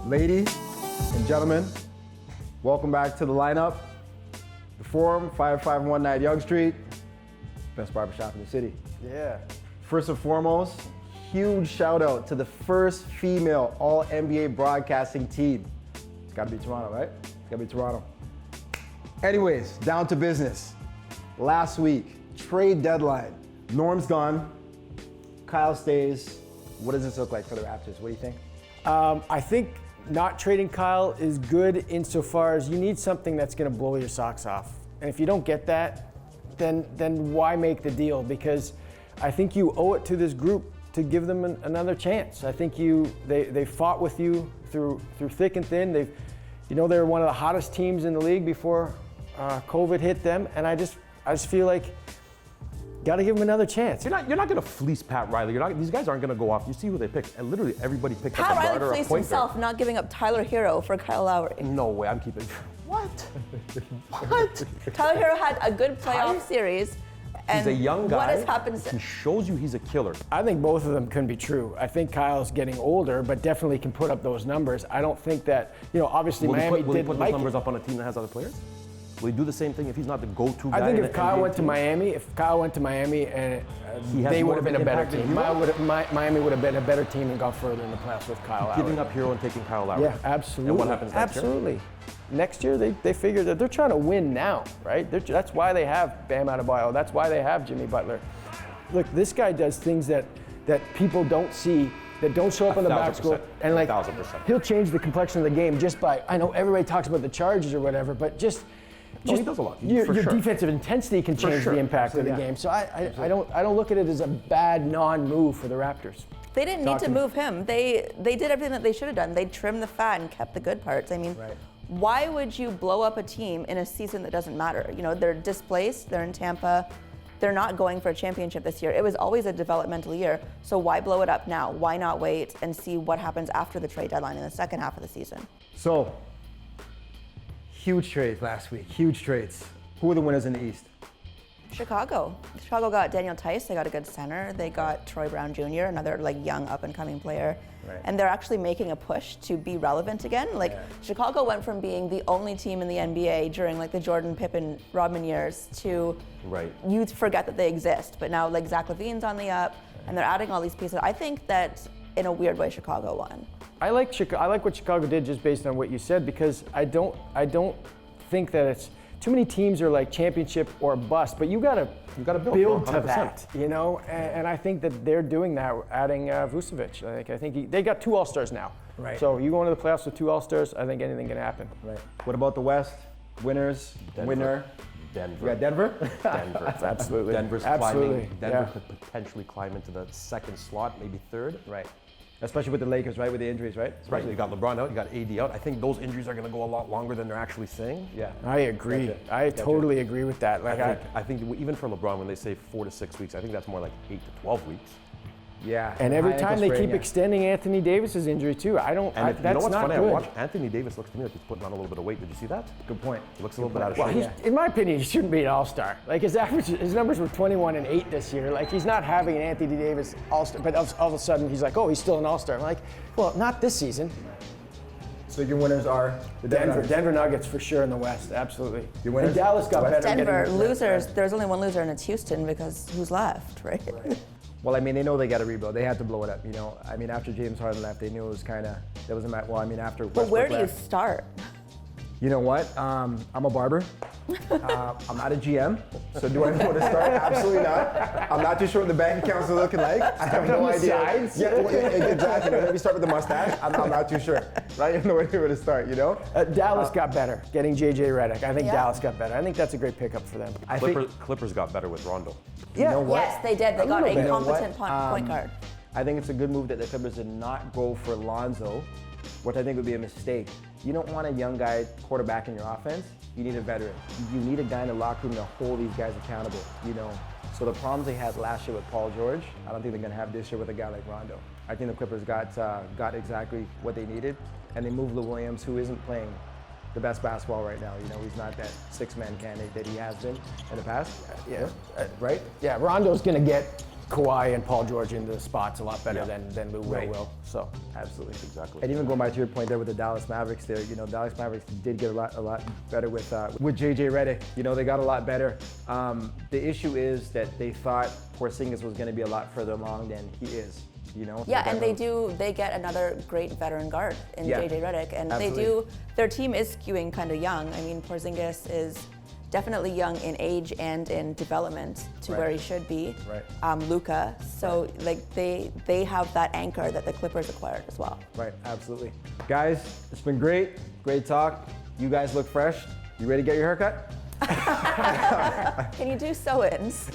Ladies and gentlemen, welcome back to the lineup. The Forum, 5519 Yonge Street, best barbershop in the city. Yeah. First and foremost, huge shout out to the first female All-NBA broadcasting team. It's gotta be Toronto, right? It's gotta be Toronto. Anyways, down to business. Last week, trade deadline. Norm's gone, Kyle stays. What does this look like for the Raptors? What do you think? I think not trading Kyle is good insofar as you need something that's going to blow your socks off. And if you don't get that, then why make the deal? Because I think you owe it to this group to give them another chance. I think they fought with you through thick and thin. They were one of the hottest teams in the league before COVID hit them, and I just feel like got to give them another chance. You're not going to fleece Pat Riley. These guys aren't going to go off. You see who they picked, and literally everybody picked up a guard or a point guard. Pat Riley fleeced himself, not giving up Tyler Hero for Kyle Lowry. No way, I'm keeping. What? What? Tyler Hero had a good playoff series. And he's a young guy. What has happened since? He shows you he's a killer. I think both of them can be true. I think Kyle's getting older, but definitely can put up those numbers. I don't think that, obviously Miami will he put like those numbers up on a team that has other players? Will he do the same thing if he's not the go-to guy? I think in if Kyle went to team? Miami, and they would have been a better team. Miami would have been a better team and got further in the playoffs with Kyle Lowry. Giving up Hero and taking Kyle Lowry. Yeah, absolutely. And what happens next year? Absolutely. Next year, they figure that they're trying to win now, right? That's why they have Bam Adebayo. That's why they have Jimmy Butler. Look, this guy does things that people don't see, that don't show up on the box score. And 1,000%. He'll change the complexion of the game just by, I know everybody talks about the charges or whatever, but just he does a lot. Your defensive intensity can change the impact of the game. So I don't look at it as a bad non-move for the Raptors. They didn't need to move him. They did everything that they should have done. They trimmed the fat and kept the good parts. I mean, why would you blow up a team in a season that doesn't matter? They're displaced. They're in Tampa. They're not going for a championship this year. It was always a developmental year. So why blow it up now? Why not wait and see what happens after the trade deadline in the second half of the season? So, huge trades last week, huge trades. Who are the winners in the East? Chicago got Daniel Tice. They got a good center. They got Troy Brown Jr., another young up-and-coming player. Right. And they're actually making a push to be relevant again. Chicago went from being the only team in the NBA during the Jordan, Pippen, Rodman years to you forget that they exist. But now Zach LaVine's on the up, and they're adding all these pieces. I think that in a weird way, Chicago won. I like what Chicago did just based on what you said, because I don't think that it's too many teams are championship or bust, but you gotta build to that, And I think that they're doing that, adding Vucevic. I think they got 2 All-Stars now. Right. So you go into the playoffs with 2 All-Stars, I think anything can happen. Right. What about the West? Winners, winner. Denver. Yeah, Denver? Denver. Absolutely. Denver's Absolutely. climbing. Denver could potentially climb into the second slot, maybe third. Right. Especially with the Lakers, right? With the injuries, right? Right. You got LeBron out, you got AD out. I think those injuries are going to go a lot longer than they're actually saying. Yeah. I agree. I totally agree with that. I think even for LeBron, when they say 4 to 6 weeks, I think that's more like 8 to 12 weeks. Yeah. And every time they keep extending Anthony Davis's injury too. That's what's not funny? good. I watched Anthony Davis. Looks to me like he's putting on a little bit of weight. Did you see that? Good point. He looks a little bit out of shape. In my opinion, he shouldn't be an All-Star. His numbers were 21 and 8 this year. He's not having an Anthony Davis All-Star, but all of a sudden he's he's still an All-Star. I'm like, well, not this season. So your winners are the Denver Nuggets for sure in the West, absolutely. Your winners? And Dallas got better. Denver losers. There's only one loser, and it's Houston, because who's left, right? Well, they know they got to rebuild. They had to blow it up, After James Harden left, they knew it was that wasn't after Westbrook But where do you left. start? You know what? I'm a barber. I'm not a GM. So do I know where to start? Absolutely not. I'm not too sure what the bank accounts are looking like. I have no idea. Yeah, exactly. Maybe start with the mustache. I'm not too sure. Right? I have no idea where to start, Dallas got better, getting JJ Redick. I think Dallas got better. I think that's a great pickup for them. Clippers got better with Rondo. You know what? Yes, they did. They got a competent point guard. I think it's a good move that the Clippers did not go for Lonzo, which I think would be a mistake. You don't want a young guy quarterback in your offense. You need a veteran. You need a guy in the locker room to hold these guys accountable, So the problems they had last year with Paul George, I don't think they're going to have this year with a guy like Rondo. I think the Clippers got exactly what they needed, and they moved Lou Williams, who isn't playing the best basketball right now. He's not that 6-man candidate that he has been in the past. Yeah. Right? Yeah, Rondo's going to get Kawhi and Paul George in the spots a lot better than Will Right. will. So Absolutely. Exactly. And even going back to your point there with the Dallas Mavericks there, Dallas Mavericks did get a lot better with JJ Redick. They got a lot better. The issue is that they thought Porzingis was going to be a lot further along than he is. Yeah, and they get another great veteran guard in JJ Redick, and Absolutely. their team is skewing kind of young. I mean, Porzingis is definitely young in age and in development to where he should be. Right. Luka, so like they have that anchor that the Clippers acquired as well. Right, absolutely. Guys, it's been great talk. You guys look fresh. You ready to get your haircut? Can you do sew-ins?